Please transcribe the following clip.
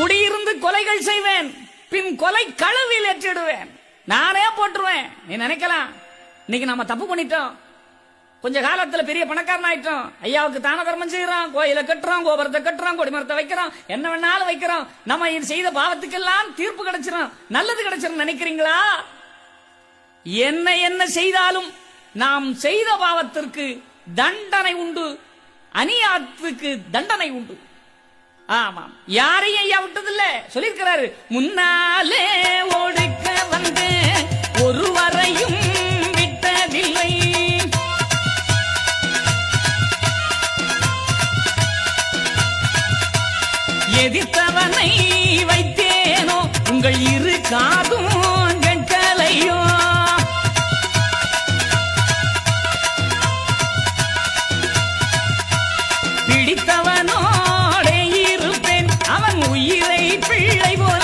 குடியிருந்து கொலைகள் செய்வேன், பின் கொலை களவில் ஏற்றிடுவேன். நானே போட்டுருவேன். நீ நினைக்கலாம் இன்னைக்கு நம்ம தப்பு பண்ணிட்டோம், கொஞ்ச காலத்துல பெரிய பணக்காரன் ஆயிட்டோம், ஐயாவுக்கு தான தர்மம் செய்யறோம், கோயில கட்டுறோம், கோபுரத்தை கட்டுறோம், கொடிமரத்தை வைக்கிறோம், என்ன வேணாலும் வைக்கிறோம், நம்ம செய்த பாவத்துக்கெல்லாம் தீர்ப்பு கிடைச்சிரும், நல்லது கிடைச்சிரும் நினைக்கிறீங்களா? என்ன செய்தாலும் நாம் செய்த பாவத்திற்கு தண்டனை உண்டு, அநியாயத்துக்கு தண்டனை உண்டு. ஆமாம், யாரையும் ஐயா விட்டதில்ல, சொல்லியிருக்கிறாரு. முன்னாலே ஒடுக்க வந்து ஒருவரையும் விட்டதில்லை, எதிர்த்தவனை வைத்தேனோ உங்கள் இரு காதும் கட்டளையோ. பிடித்தவனோட இருப்பேன், அவன் உயிரை பிள்ளை போல